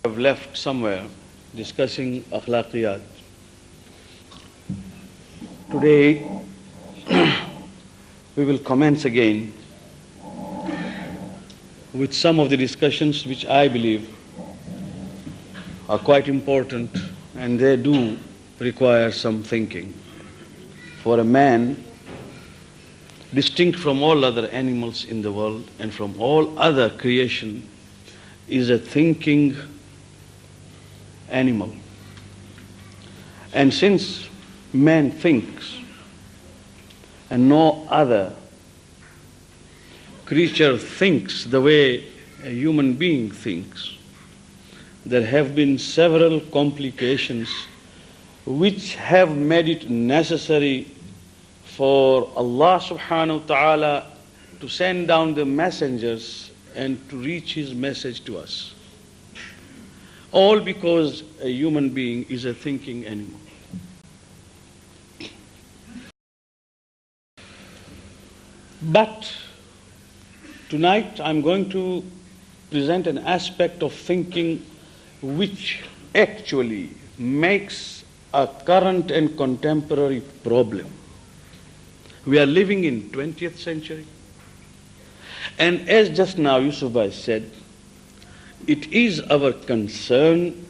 have left somewhere discussing akhlaqiyat. Today we will commence again with some of the discussions which I believe are quite important, and they do require some thinking. For a man, distinct from all other animals in the world and from all other creation, is a thinking animal. And since man thinks and no other creature thinks the way a human being thinks, there have been several complications which have made it necessary for Allah subhanahu wa ta'ala to send down the messengers and to reach His message to us. All because a human being is a thinking animal. But tonight I'm going to present an aspect of thinking which actually makes a current and contemporary problem. We are living in 20th century, and as just now Yusuf Bhai said, it is our concern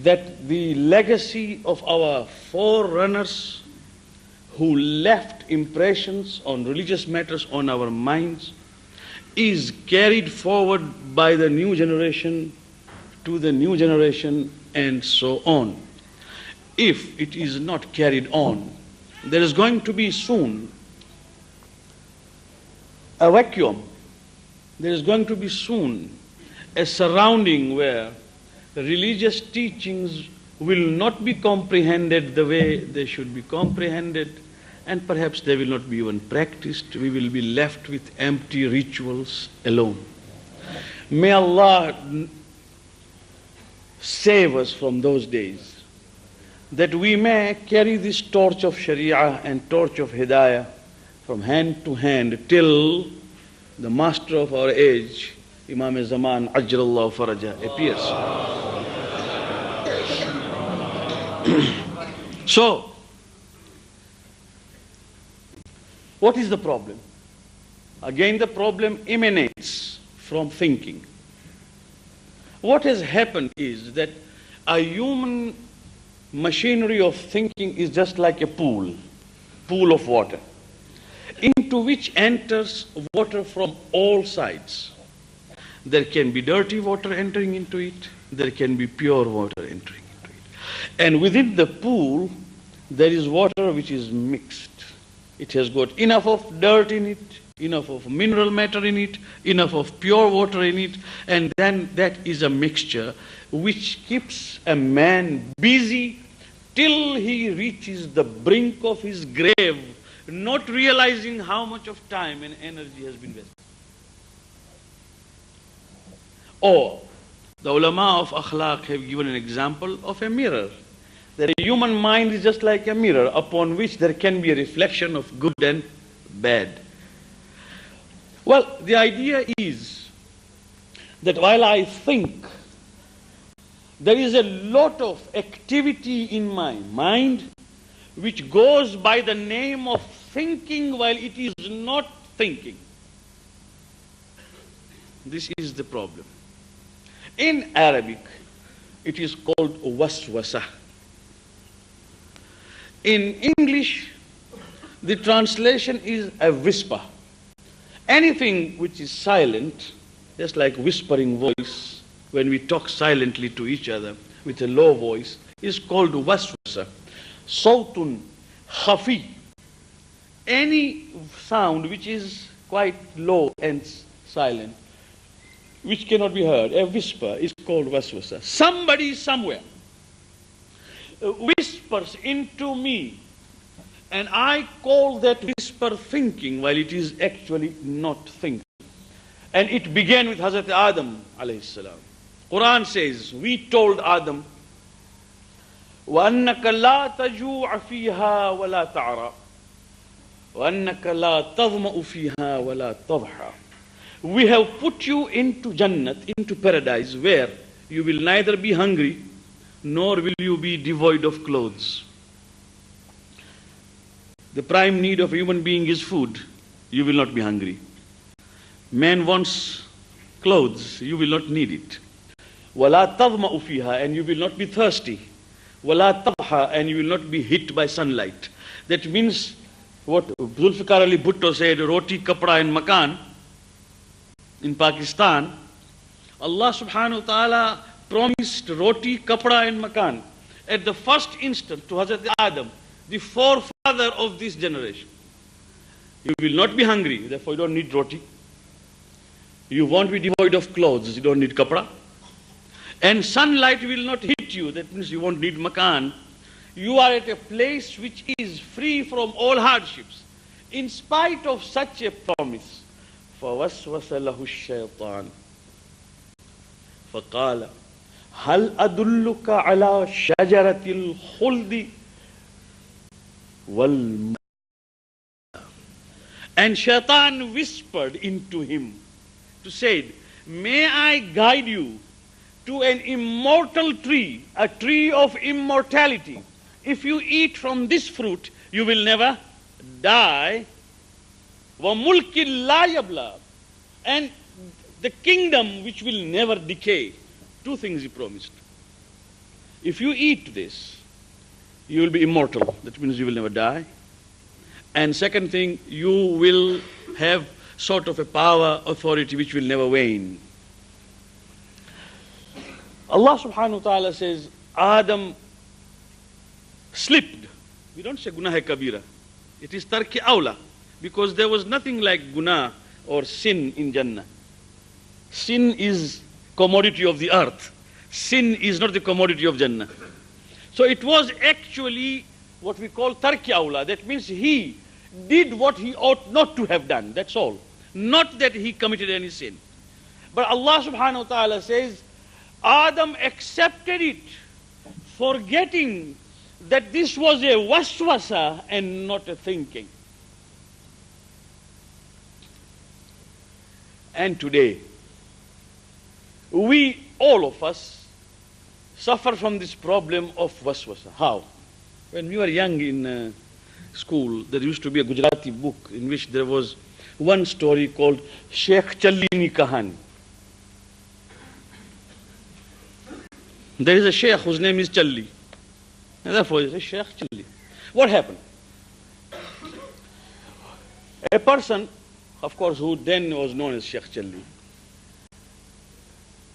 that the legacy of our forerunners who left impressions on religious matters on our minds is carried forward by the new generation to the new generation and so on. If it is not carried on, there is going to be soon a vacuum. There is going to be soon a surrounding where the religious teachings will not be comprehended the way they should be comprehended, and perhaps they will not be even practiced. We will be left with empty rituals alone. May Allah save us from those days, that we may carry this torch of Sharia and torch of Hidayah from hand to hand till the master of our age, Imam Zaman Ajjalallahu Faraja, appears. So, what is the problem? Again, the problem emanates from thinking. What has happened is that a human machinery of thinking is just like a pool of water, into which enters water from all sides. There can be dirty water entering into it, there can be pure water entering into it. And within the pool, there is water which is mixed. It has got enough of dirt in it, enough of mineral matter in it, enough of pure water in it, and then that is a mixture which keeps a man busy till he reaches the brink of his grave, not realizing how much of time and energy has been wasted. Or, the ulama of akhlaq have given an example of a mirror. That a human mind is just like a mirror upon which there can be a reflection of good and bad. Well, the idea is that while I think, there is a lot of activity in my mind which goes by the name of thinking while it is not thinking. This is the problem. In Arabic, it is called waswasa. In English, the translation is a whisper. Anything which is silent, just like whispering voice, when we talk silently to each other with a low voice, is called waswasa. Sawtun khafi. Any sound which is quite low and silent, which cannot be heard, a whisper, is called waswasa. Somebody somewhere whispers into me, and I call that whisper thinking while it is actually not thinking. And it began with Hazrat Adam alayhi salam. Quran says, we told Adam, وَأَنَّكَ لَا تَجُوعَ فِيهَا وَلَا تَعْرَى وَأَنَّكَ لَا تَظْمَأُ فِيهَا وَلَا تَضْحَى. We have put you into Jannat, into paradise, where you will neither be hungry nor will you be devoid of clothes. The prime need of a human being is food. You will not be hungry. Man wants clothes. You will not need it. وَلَا تَظْمَأُ فِيهَا, and you will not be thirsty. وَلَا تَضْحَى, and you will not be hit by sunlight. That means what Zulfikar Ali Bhutto said, roti, kapda and makan. In Pakistan, Allah subhanahu wa ta'ala promised roti, kapda and makan at the first instant to Hazrat Adam, the forefather of this generation. You will not be hungry, therefore you don't need roti. You won't be devoid of clothes, you don't need kapda. And sunlight will not hit you, that means you won't need makan. You are at a place which is free from all hardships. In spite of such a promise, فَوَسْوَسَ لَهُ الشَّيْطَانُ فَقَالَ هَلْ أَدُلُّكَ عَلَى شَجَرَةِ الْخُلْدِ وَالْمَوْتِ. And Shaitan whispered into him to say, may I guide you to an immortal tree, a tree of immortality. If you eat from this fruit, you will never die. وَمُلْكٍ لَا يَبْلَى, and the kingdom which will never decay. Two things he promised. If you eat this, you will be immortal. That means you will never die. And second thing, you will have sort of a power, authority which will never wane. Allah subhanahu wa ta'ala says, Adam slipped. We don't say gunah kabira. It is tarki awla. Because there was nothing like gunah or sin in Jannah. Sin is commodity of the earth. Sin is not the commodity of Jannah. So it was actually what we call tarki awla. That means he did what he ought not to have done. That's all. Not that he committed any sin. But Allah subhanahu wa ta'ala says, Adam accepted it, forgetting that this was a waswasa and not a thinking. And today, we, all of us, suffer from this problem of waswasa. How? When we were young in school, there used to be a Gujarati book in which there was one story called Sheikh Challi Ni Kahani. There is a sheikh whose name is Challi. And therefore, it's a Sheikh Challi. What happened? A person, of course, who then was known as Sheikh Challi,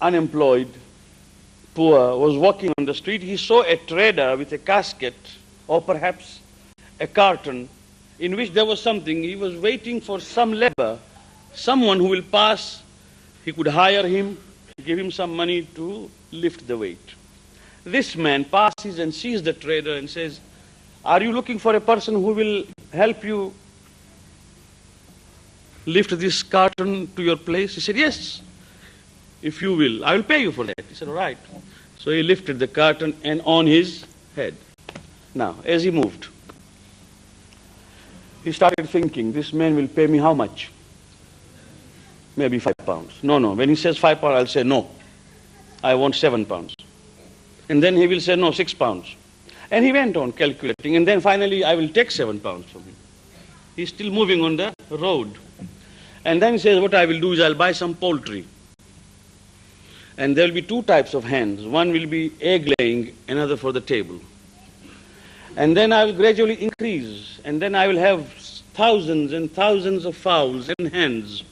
unemployed, poor, was walking on the street. He saw a trader with a casket, or perhaps a carton, in which there was something. He was waiting for some labor, someone who will pass. He could hire him, give him some money to lift the weight. This man passes and sees the trader and says, are you looking for a person who will help you lift this carton to your place? He said, yes, if you will, I will pay you for that. He said, all right. So he lifted the carton and on his head. Now, as he moved, he started thinking, this man will pay me how much? Maybe £5. No. When he says £5, I'll say, no, I want £7. And then he will say, no, £6. And he went on calculating, and then finally, I will take £7 from him. He's still moving on the road. And then he says, what I will do is I'll buy some poultry. And there will be two types of hens. One will be egg laying, another for the table. And then I will gradually increase, and then I will have thousands and thousands of fowls and hens.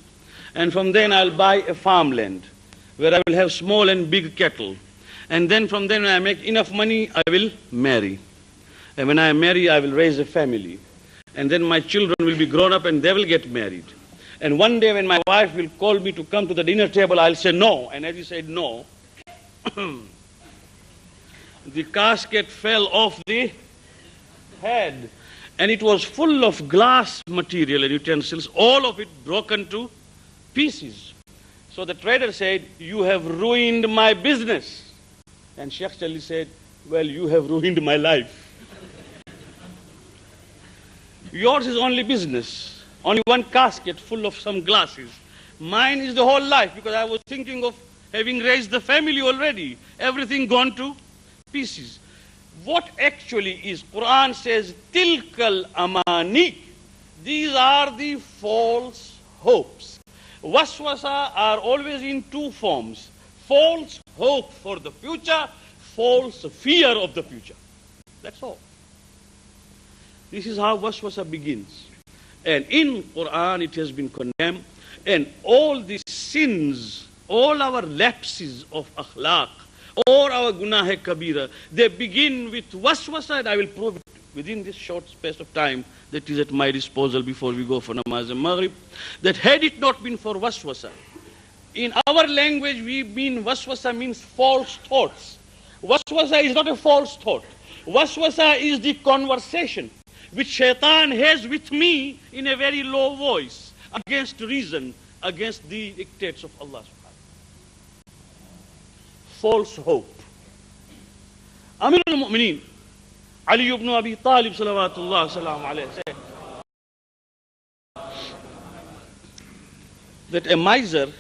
And from then I'll buy a farmland where I will have small and big cattle. And then from then when I make enough money, I will marry. And when I marry, I will raise a family. And then my children will be grown up and they will get married. And one day when my wife will call me to come to the dinner table, I'll say no. And as he said no, the casket fell off the head. And it was full of glass material and utensils, all of it broken to pieces. So the trader said, you have ruined my business. And Sheikh Challi said, well, you have ruined my life. Yours is only business, only one casket full of some glasses. Mine is the whole life, because I was thinking of having raised the family already, everything gone to pieces. What actually is, Quran says, tilkal amani. These are the false hopes. Waswasa are always in two forms. False hope for the future, false fear of the future. That's all. This is how waswasa begins. And in Quran it has been condemned. And all these sins, all our lapses of akhlaq, or our gunah kabira, they begin with waswasa, and I will prove it within this short space of time that is at my disposal before we go for namaz and maghrib, that had it not been for waswasa, in our language we mean waswasa means false thoughts. Waswasa is not a false thought. Waswasa is the conversation which shaitan has with me in a very low voice, against reason, against the dictates of Allah. False hope. Amir al-Mu'mineen, Ali ibn Abi Talib salawatullah salam alayhi, said that a miser,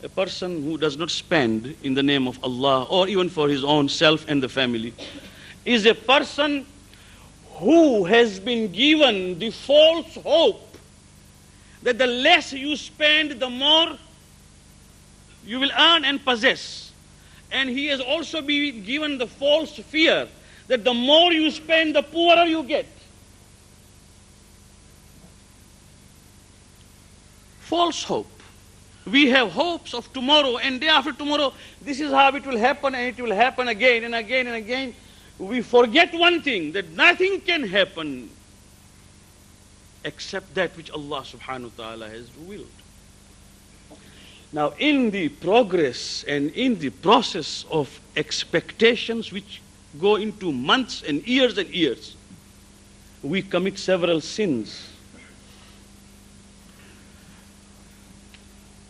a person who does not spend in the name of Allah or even for his own self and the family, is a person who has been given the false hope that the less you spend, the more you will earn and possess. And he has also been given the false fear that the more you spend, the poorer you get. False hope. We have hopes of tomorrow and day after tomorrow. This is how it will happen, and it will happen again and again and again. We forget one thing, that nothing can happen except that which Allah subhanahu wa ta'ala has willed. Now, in the progress and in the process of expectations which go into months and years, we commit several sins.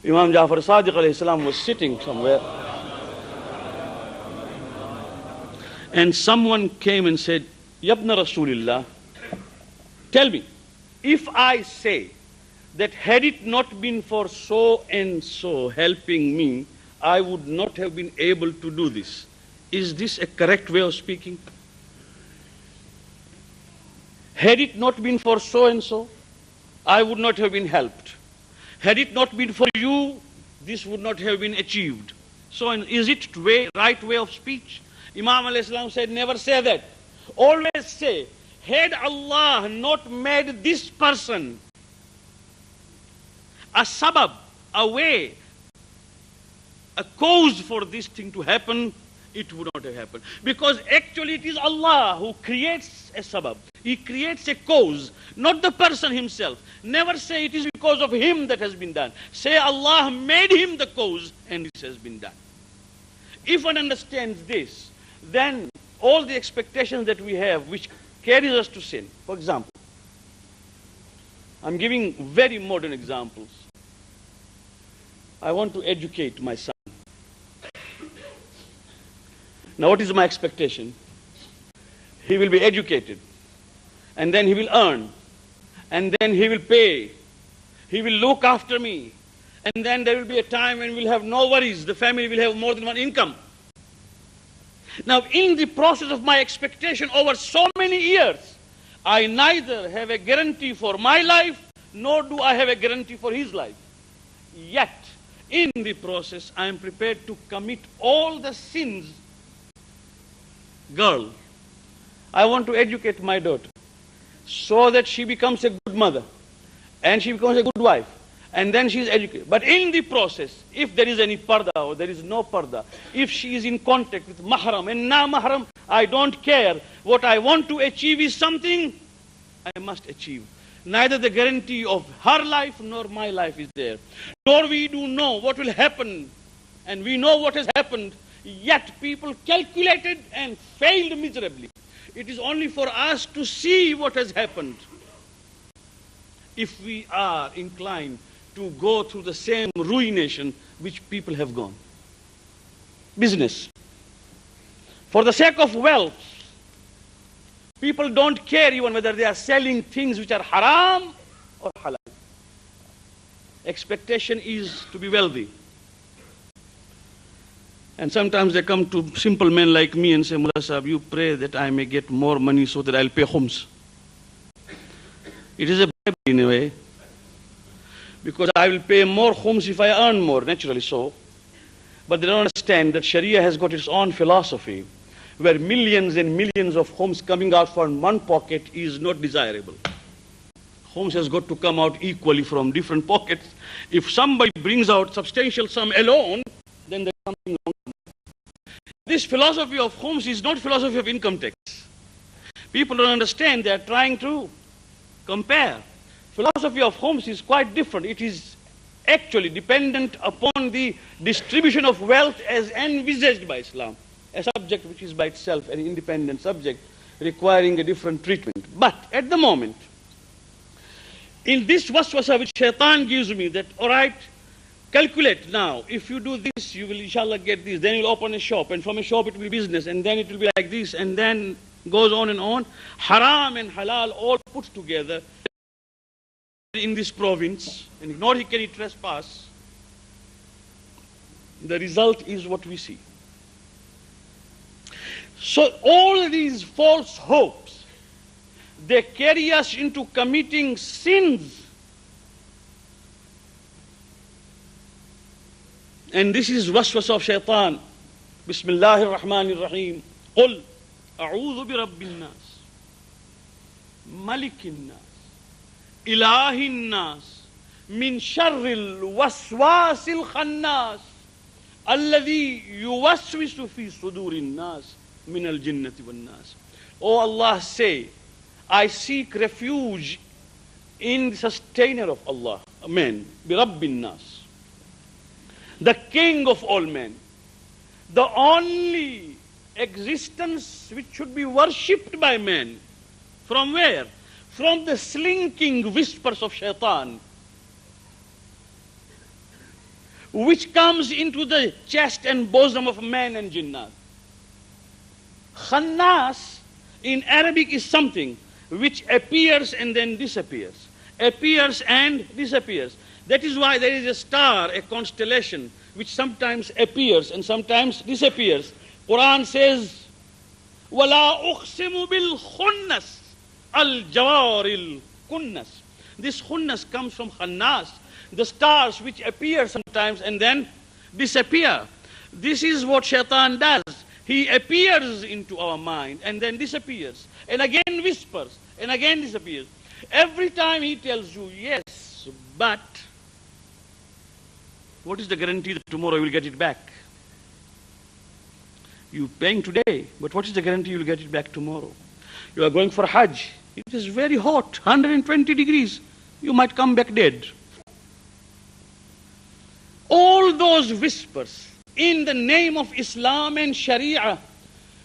Imam Jaffer Sadiq alayhi salam was sitting somewhere, and someone came and said, Yabna Rasulillah, tell me, if I say that had it not been for so and so helping me, I would not have been able to do this. Is this a correct way of speaking? Had it not been for so and so, I would not have been helped. Had it not been for you, this would not have been achieved. So is it right way of speech? Imam alayhi salam said, never say that. Always say, had Allah not made this person a sabab, a way, a cause for this thing to happen, it would not have happened. Because actually it is Allah who creates a sabab. He creates a cause, not the person himself. Never say it is because of him that has been done. Say Allah made him the cause and this has been done. If one understands this, then all the expectations that we have which carries us to sin. For example, I'm giving very modern examples. I want to educate my son. Now what is my expectation? He will be educated, and then he will earn, and then he will pay, he will look after me, and then there will be a time when we'll have no worries, the family will have more than one income. Now in the process of my expectation over so many years, I neither have a guarantee for my life, nor do I have a guarantee for his life. Yet, in the process, I am prepared to commit all the sins. Girl, I want to educate my daughter so that she becomes a good mother and she becomes a good wife, and then she is educated. But in the process, if there is any parda or there is no parda, if she is in contact with mahram and na mahram, I don't care. What I want to achieve is something I must achieve. Neither the guarantee of her life nor my life is there. Nor we do know what will happen, and we know what has happened, yet people calculated and failed miserably. It is only for us to see what has happened. If we are inclined to go through the same ruination which people have gone. Business. For the sake of wealth, people don't care even whether they are selling things which are haram or halal. Expectation is to be wealthy. And sometimes they come to simple men like me and say, Mullah Sahib, you pray that I may get more money so that I'll pay khums. It is a bribe in a way, because I will pay more khums if I earn more, naturally so. But they don't understand that Sharia has got its own philosophy, where millions and millions of khums coming out from one pocket is not desirable. Khums has got to come out equally from different pockets. If somebody brings out substantial sum alone, then there's something wrong. This philosophy of khums is not philosophy of income tax. People don't understand. They are trying to compare. Philosophy of khums is quite different. It is actually dependent upon the distribution of wealth as envisaged by Islam, a subject which is by itself an independent subject requiring a different treatment. But at the moment, in this waswasa which shaitan gives me, that all right, calculate now, if you do this, you will inshallah get this, then you'll open a shop, and from a shop it will be business, and then it will be like this, and then goes on and on. Haram and halal all put together in this province, and nor can he trespass. The result is what we see. So all these false hopes, they carry us into committing sins. And this is waswasa of shaitan. Bismillahir Rahmanir Rahim. Qul a'udhu bi rabbin nas, malikin nas, ilahin nas, min sharril waswasil khannas, alladhi yuwaswisu fi sudurin nas, min al jinnati wan nas. O Allah, say, I seek refuge in the sustainer of Allah, amen, bi rabbin nas, the king of all men, the only existence which should be worshipped by men. From where? From the slinking whispers of shaitan, which comes into the chest and bosom of man and jinnat. Khannas in Arabic is something which appears and then disappears. Appears and disappears. That is why there is a star, a constellation, which sometimes appears and sometimes disappears. Quran says, وَلَا أُقْسِمُ بِالْخُنَّسِ الْجَوَارِ الْكُنَّسِ. This khunnas comes from khannas, the stars which appear sometimes and then disappear. This is what shaitan does. He appears into our mind and then disappears, and again whispers, and again disappears. Every time he tells you, yes, but what is the guarantee that tomorrow you will get it back? You're paying today, but what is the guarantee you will get it back tomorrow? You are going for Hajj. It is very hot, 120 degrees. You might come back dead. All those whispers in the name of Islam and Sharia,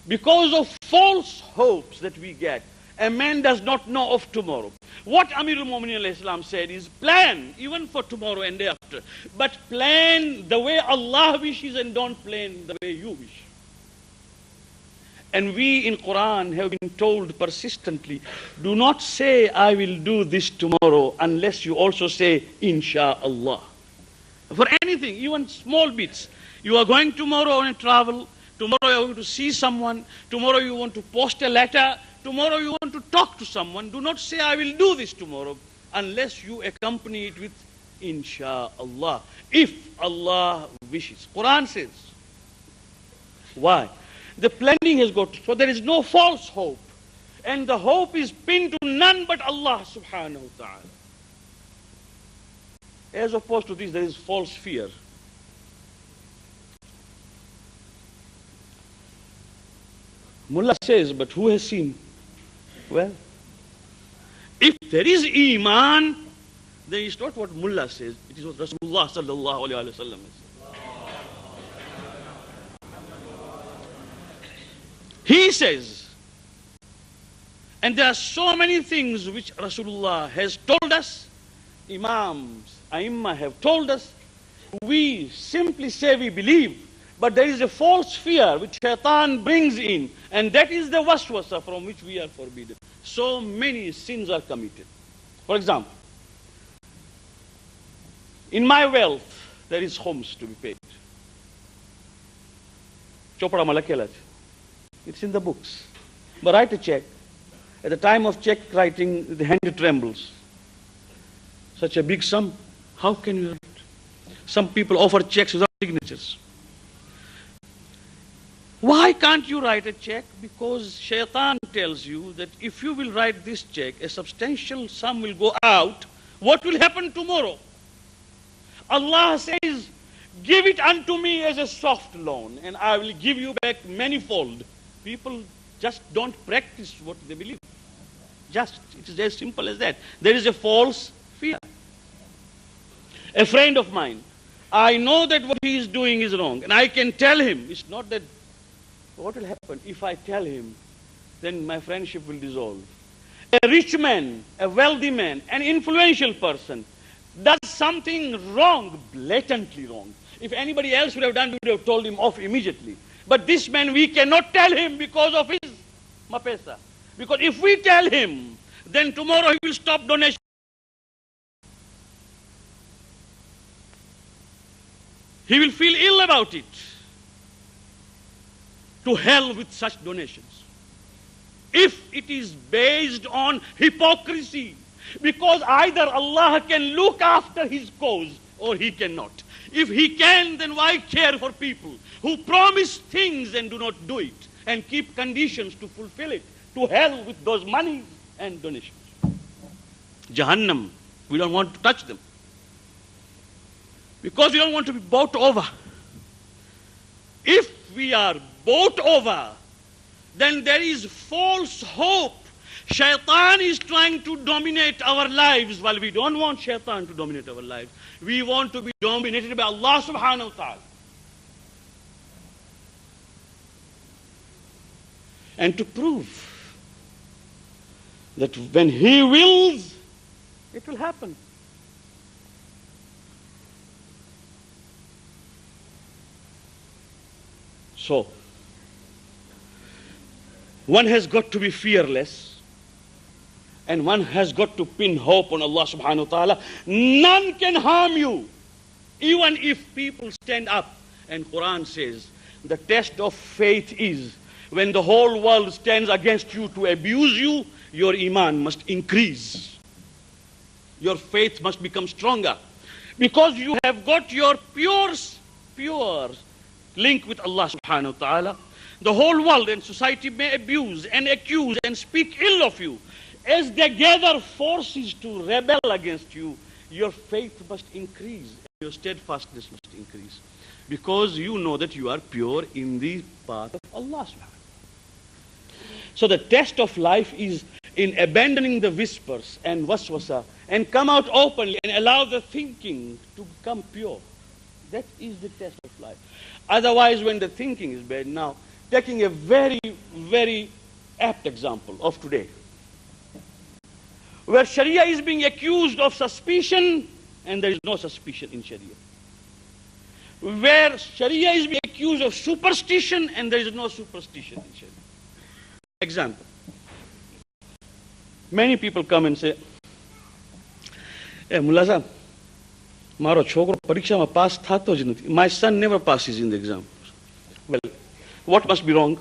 because of false hopes that we get, a man does not know of tomorrow. What Amirul Mu'minin alayhi salam said is, plan even for tomorrow and day after, but plan the way Allah wishes and don't plan the way you wish. And we in Quran have been told persistently, do not say I will do this tomorrow unless you also say Insha'Allah. For anything, even small bits. You are going tomorrow on a travel, tomorrow you are going to see someone, tomorrow you want to post a letter, tomorrow you want to talk to someone. Do not say I will do this tomorrow unless you accompany it with Insha'Allah, if Allah wishes. Quran says. Why? The planning has got, so there is no false hope. And the hope is pinned to none but Allah subhanahu wa ta'ala. As opposed to this, there is false fear. Mullah says, but who has seen? Well, if there is Iman, then it's not what Mullah says, it is what Rasulullah sallallahu alayhi wa sallam says. He says, and there are so many things which Rasulullah has told us, Imams, Aimma have told us, we simply say we believe, but there is a false fear which shaitan brings in, and that is the waswasa from which we are forbidden. So many sins are committed. For example, in my wealth, there is khums to be paid. ચોપડામાં લખેલા છે. It's in the books. But write a check. At the time of check writing, the hand trembles. Such a big sum, how can you write? Some people offer checks without signatures. Why can't you write a check? Because Shaitan tells you that if you will write this check, a substantial sum will go out. What will happen tomorrow? Allah says, give it unto me as a soft loan, and I will give you back manifold. People just don't practice what they believe. It is as simple as that. There is a false fear. A friend of mine, I know that what he is doing is wrong, and I can tell him. It's not that. What will happen if I tell him? Then my friendship will dissolve. A rich man, a wealthy man, an influential person does something wrong, blatantly wrong. If anybody else would have done, we would have told him off immediately. But this man, we cannot tell him because of his mapesa. Because if we tell him, then tomorrow he will stop donation. He will feel ill about it. To hell with such donations. If it is based on hypocrisy, because either Allah can look after his cause or he cannot. If he can, then why care for people who promise things and do not do it and keep conditions to fulfill it? To hell with those monies and donations. Jahannam, we don't want to touch them. Because we don't want to be bought over. If we are bought over, then there is false hope. Shaitan is trying to dominate our lives, while we don't want Shaitan to dominate our lives. We want to be dominated by Allah subhanahu wa ta'ala. And to prove that when he wills, it will happen. So, one has got to be fearless, and one has got to pin hope on Allah subhanahu wa ta'ala. None can harm you, even if people stand up. And Quran says, the test of faith is, when the whole world stands against you to abuse you, your iman must increase. Your faith must become stronger. Because you have got your pure link with Allah subhanahu wa ta'ala. The whole world and society may abuse and accuse and speak ill of you. As they gather forces to rebel against you, your faith must increase, your steadfastness must increase. Because you know that you are pure in the path of Allah subhanahu wa ta'ala. So the test of life is in abandoning the whispers and waswasa and come out openly and allow the thinking to become pure. That is the test of life. Otherwise, when the thinking is bad, now, taking a very, very apt example of today, where Sharia is being accused of suspicion, and there is no suspicion in Sharia. Where Sharia is being accused of superstition, and there is no superstition in Sharia. Example. Many people come and say, hey, Mulla Sahab, maro chokro parikshama pass thato જ નથી. My son never passes in the exam. Well, what must be wrong?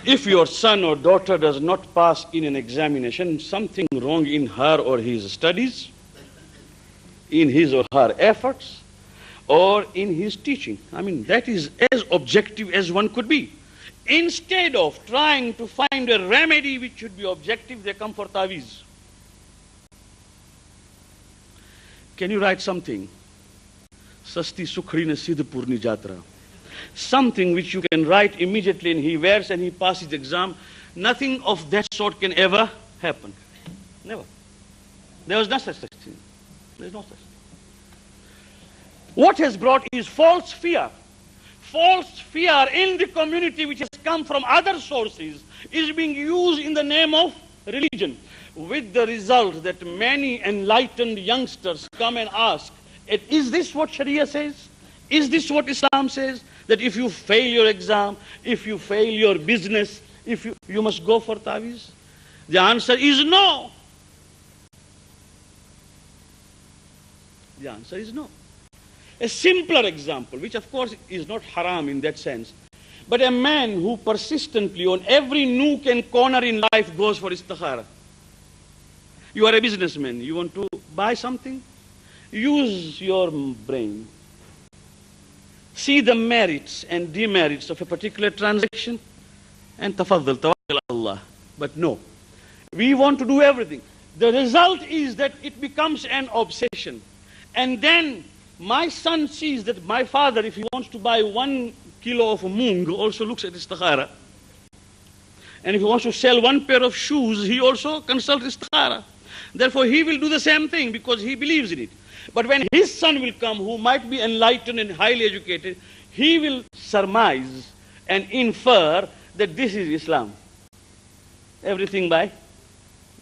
If your son or daughter does not pass in an examination, something wrong in her or his studies, in his or her efforts, or in his teaching. I mean, that is as objective as one could be. Instead of trying to find a remedy which should be objective, they come for taviz. Can you write something? Sasti Sukhri ne Siddhpurni Jatra. Something which you can write immediately and he wears and he passes the exam. Nothing of that sort can ever happen. Never. There was no such thing. There is no such thing. What has brought is false fear. False fear in the community which has come from other sources is being used in the name of religion, with the result that many enlightened youngsters come and ask, is this what Sharia says? Is this what Islam says? That if you fail your exam, if you fail your business, you must go for taviz? The answer is no. The answer is no. A simpler example, which of course is not haram in that sense, but a man who persistently on every nook and corner in life goes for istikhara. You are a businessman, you want to buy something? Use your brain. See the merits and demerits of a particular transaction and tafaddal, tawakkal Allah. But no, we want to do everything. The result is that it becomes an obsession. And then my son sees that my father, if he wants to buy 1 kilo of moong, also looks at istikhara. And if he wants to sell 1 pair of shoes, he also consults istikhara. Therefore, he will do the same thing because he believes in it. But when his son will come, who might be enlightened and highly educated, he will surmise and infer that this is Islam. Everything by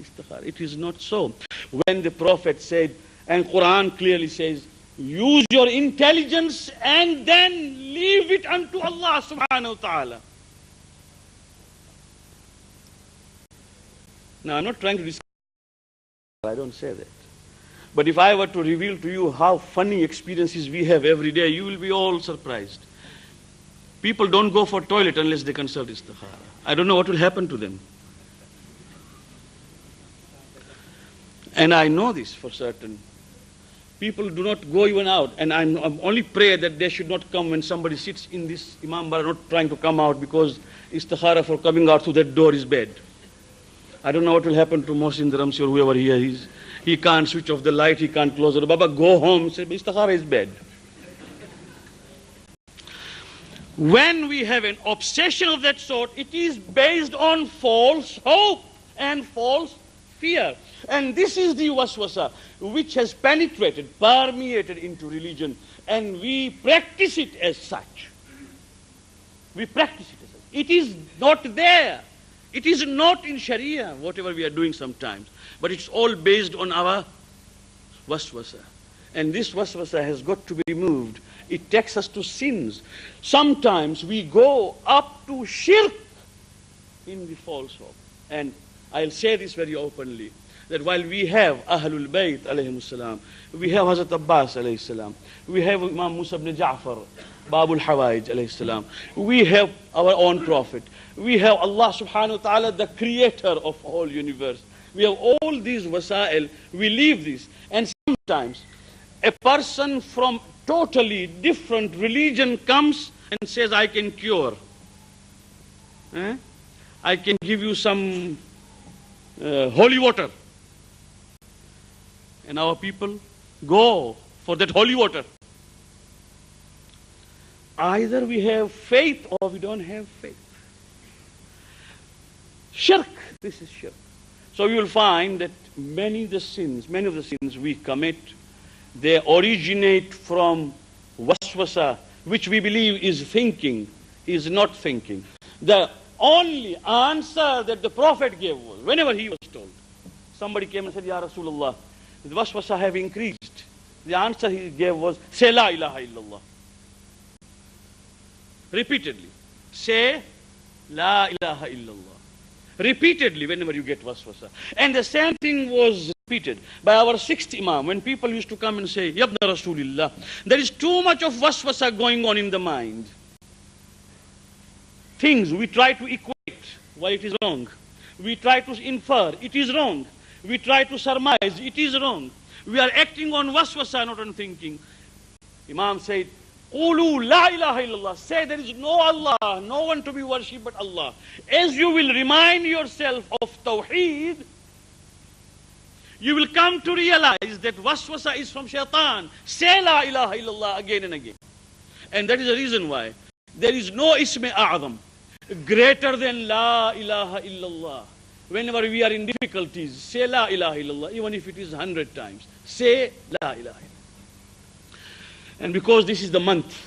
istikhara. It is not so. When the Prophet said, and Quran clearly says, use your intelligence and then leave it unto Allah subhanahu wa ta'ala. Now, I'm not trying to discuss, I don't say that. But if I were to reveal to you how funny experiences we have every day, you will be all surprised. People don't go for toilet unless they consult istikhara. I don't know what will happen to them. And I know this for certain. People do not go even out. And I'm only pray that they should not come when somebody sits in this Imam Bar, not trying to come out because istikhara for coming out through that door is bad. I don't know what will happen to Mohsin Ramsi or whoever here is. He can't switch off the light, he can't close it. Baba, go home. Say, istikhara is bad. When we have an obsession of that sort, it is based on false hope and false fear. And this is the waswasa which has penetrated, permeated into religion. And we practice it as such. We practice it as such. It is not there. It is not in Sharia, whatever we are doing sometimes. But it's all based on our waswasa. And this waswasa has got to be removed. It takes us to sins. Sometimes we go up to shirk in the false hope. And I'll say this very openly, that while we have Ahlul Bayt alayhimus salam, we have Hazrat Abbas alayhis salam, we have Imam Musa ibn Jaffer, Babul Hawaij alayhis salam, we have our own Prophet, we have Allah subhanahu wa ta'ala, the creator of all universe. We have all these wasa'il, we leave this. And sometimes a person from totally different religion comes and says, I can cure. I can give you some holy water. And our people go for that holy water. Either we have faith or we don't have faith. Shirk, this is shirk. So you will find that many of the sins we commit, they originate from waswasa, which we believe is thinking, is not thinking. The only answer that the Prophet gave was, whenever he was told, somebody came and said, Ya Rasulullah, the waswasa have increased. The answer he gave was, say la ilaha illallah. Repeatedly. Say la ilaha illallah. Repeatedly whenever you get waswasa. And the same thing was repeated by our sixth Imam when people used to come and say, Yabna Rasulillah, there is too much of waswasa going on in the mind. Things we try to equate while it is wrong. We try to infer, it is wrong. We try to surmise, it is wrong. We are acting on waswasa, not on thinking. Imam said, Qulu la ilaha illallah. Say there is no Allah, no one to be worshipped but Allah. As you will remind yourself of Tawheed, you will come to realize that waswasa is from shaitan. Say la ilaha illallah again and again. And that is the reason why there is no ism a'zam greater than la ilaha illallah. Whenever we are in difficulties, say la ilaha illallah, even if it is 100 times. Say la ilaha illallah. And because this is the month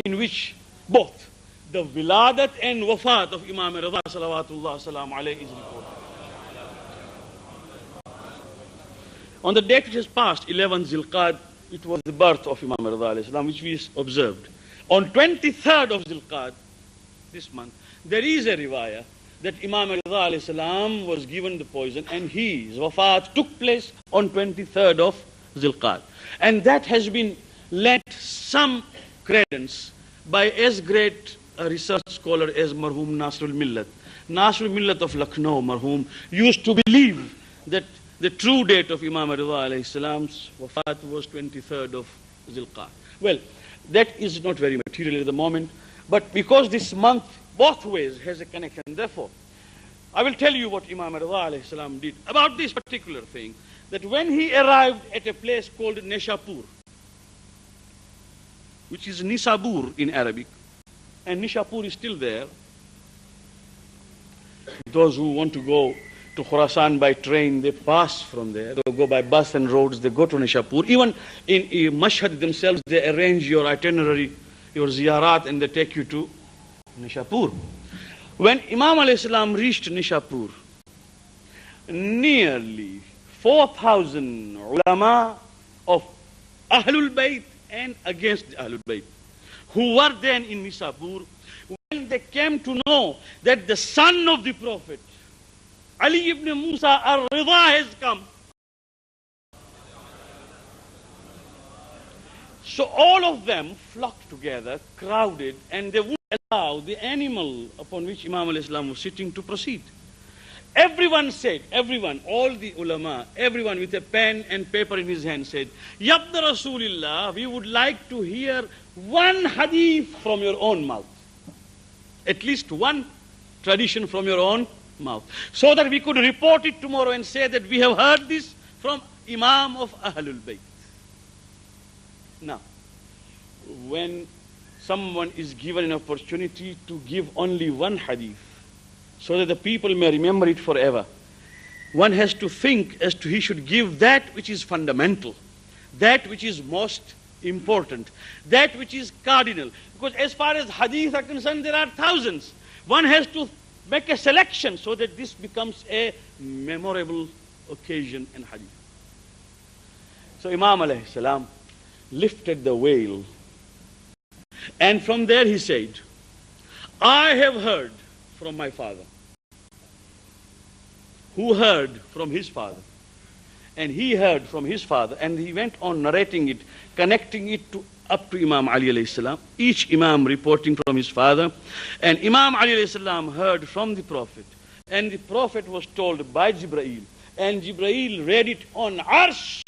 in which both the wiladat and wafat of Imam Rida salawatullah salam alayhi is recorded. On the date which has passed, 11 Zilqad, it was the birth of Imam Rida alayhi salam, which we observed. On 23rd of Zilqad, this month, there is a riwayah that Imam Rida alayhi salam was given the poison and his wafat took place on 23rd of Zilqad. And that has been lent some credence by as great a research scholar as Marhum Nasrul Millat. Nasrul Millat of Lucknow, Marhum, used to believe that the true date of Imam Ridha alayhi salam's wafat was 23rd of Zilqa'dah. Well, that is not very material at the moment, but because this month both ways has a connection, therefore, I will tell you what Imam Ridha alayhi salam did about this particular thing, that when he arrived at a place called Nishapur, which is Nisabur in Arabic, and Nishapur is still there. Those who want to go to Khurasan by train, they pass from there. They go by bus and roads, they go to Nishapur. Even in Mashhad themselves, they arrange your itinerary, your ziyarat, and they take you to Nishapur. When Imam alayhi salam reached Nishapur, nearly 4,000 ulama of Ahlul Bayt and against Ahlul Bayt, who were then in Nishapur, when they came to know that the son of the Prophet, Ali ibn Musa al-Ridha, has come, so all of them flocked together, crowded, and they wouldn't allow the animal upon which Imam al-Islam was sitting to proceed. Everyone said, everyone, all the ulama, everyone with a pen and paper in his hand said, Yabda Rasulillah, we would like to hear one hadith from your own mouth. At least one tradition from your own mouth. So that we could report it tomorrow and say that we have heard this from Imam of Ahlul Bayt. Now, when someone is given an opportunity to give only one hadith, so that the people may remember it forever, one has to think as to he should give that which is fundamental, that which is most important, that which is cardinal. Because as far as hadith are concerned, there are thousands. One has to make a selection so that this becomes a memorable occasion in hadith. So Imam alayhi salam lifted the veil, and from there he said, I have heard from my father, who heard from his father, and he heard from his father, and he went on narrating it, connecting it up to Imam Ali alayhi salam, each Imam reporting from his father, and Imam Ali alayhi salam heard from the Prophet, and the Prophet was told by Jibreel, and Jibreel read it on Arsh,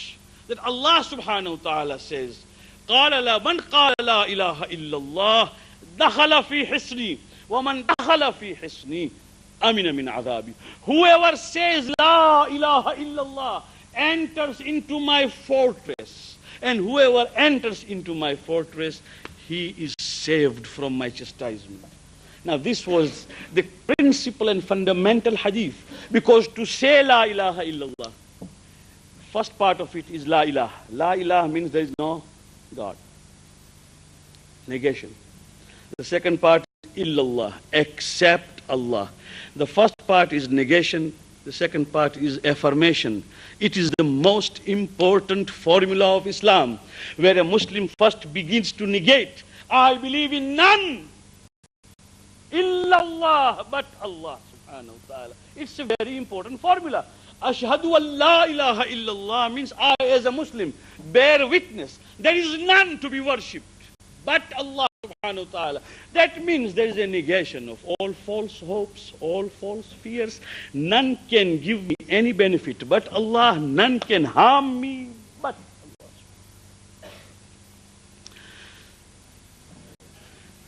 that Allah subhanahu wa ta'ala says, قال لا من قال لا إله إلا الله دخل في حصني وَمَنْ دَخَلَ فِي حِصْنِي أَمِنَ مِنْ عَذَابِي. Whoever says La ilaha illallah enters into my fortress, and whoever enters into my fortress, he is saved from my chastisement. Now this was the principal and fundamental hadith, because to say La ilaha illallah, first part of it is La ilaha. La ilaha means there is no God. Negation. The second part is illallah, except Allah. The first part is negation, the second part is affirmation. It is the most important formula of Islam, where a Muslim first begins to negate. I believe in none illallah but Allah subhanahu wa ta'ala. It's a very important formula. Ashhadu an la ilaha illallah means I as a Muslim bear witness there is none to be worshipped but Allah subhanahu wa ta'ala. That means there is a negation of all false hopes, all false fears. None can give me any benefit but Allah. None can harm me but Allah.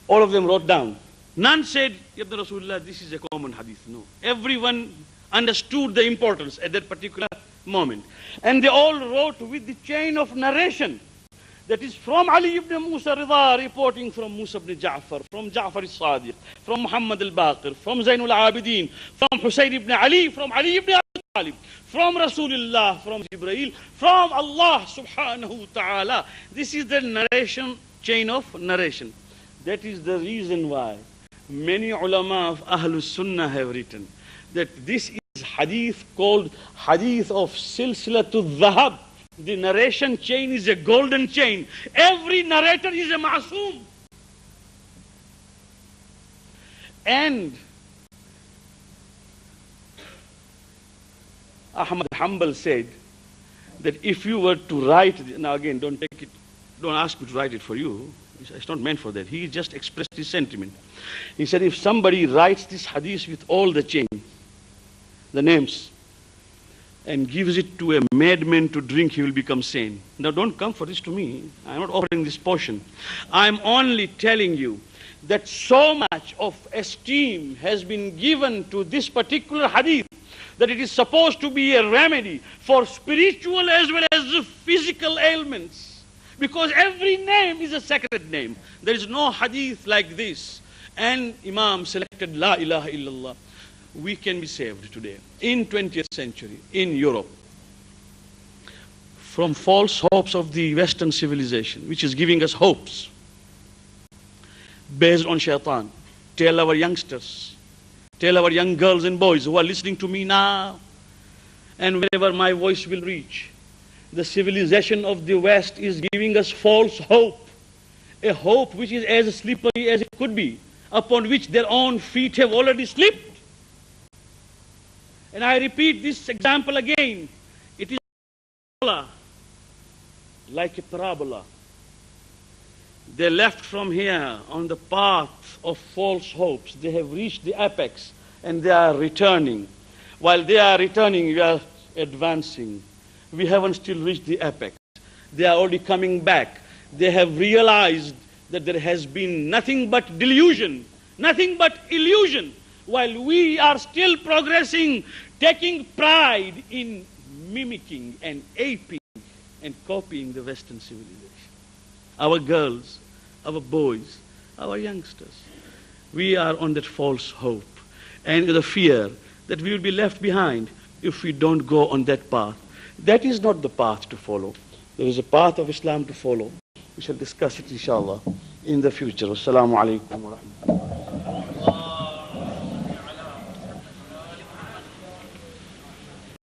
All of them wrote down. None said, Yabda Rasulullah, this is a common hadith. No. Everyone understood the importance at that particular moment. And they all wrote with the chain of narration. That is from Ali ibn Musa Ridha reporting from Musa ibn Jaffer, from Jaffer al-Sadiq, from Muhammad al-Baqir, from Zainul Abidin, from Husayn ibn Ali, from Ali ibn Abi Talib, from Rasulullah, from Jibreel, from Allah subhanahu wa ta'ala. This is the narration, chain of narration. That is the reason why many ulama of Ahlus Sunnah have written that this is hadith called hadith of Silsilatul Dhahab. The narration chain is a golden chain. Every narrator is a ma'soom. And Ahmad Hanbal said that if you were to write, now again, don't take it don't ask me to write it for you. It's not meant for that. He just expressed his sentiment. He said, if somebody writes this hadith with all the chain, the names, and gives it to a madman to drink, he will become sane. Now don't come for this to me. I'm not offering this portion. I'm only telling you that so much of esteem has been given to this particular hadith that it is supposed to be a remedy for spiritual as well as physical ailments. Because every name is a sacred name. There is no hadith like this. And Imam selected La ilaha illallah. We can be saved today, in 20th century, in Europe, from false hopes of the Western civilization, which is giving us hopes based on shaitan. Tell our youngsters, tell our young girls and boys who are listening to me now, and wherever my voice will reach, the civilization of the West is giving us false hope, a hope which is as slippery as it could be, upon which their own feet have already slipped. And I repeat this example again. It is like a parabola. They left from here on the path of false hopes. They have reached the apex and they are returning. While they are returning, we are advancing. We haven't still reached the apex. They are already coming back. They have realized that there has been nothing but delusion, nothing but illusion, while we are still progressing, taking pride in mimicking and aping and copying the Western civilization. Our girls, our boys, our youngsters, we are on that false hope and the fear that we will be left behind if we don't go on that path. That is not the path to follow. There is a path of Islam to follow. We shall discuss it, inshallah, in the future. Assalamu alaikum wa rahmatullah.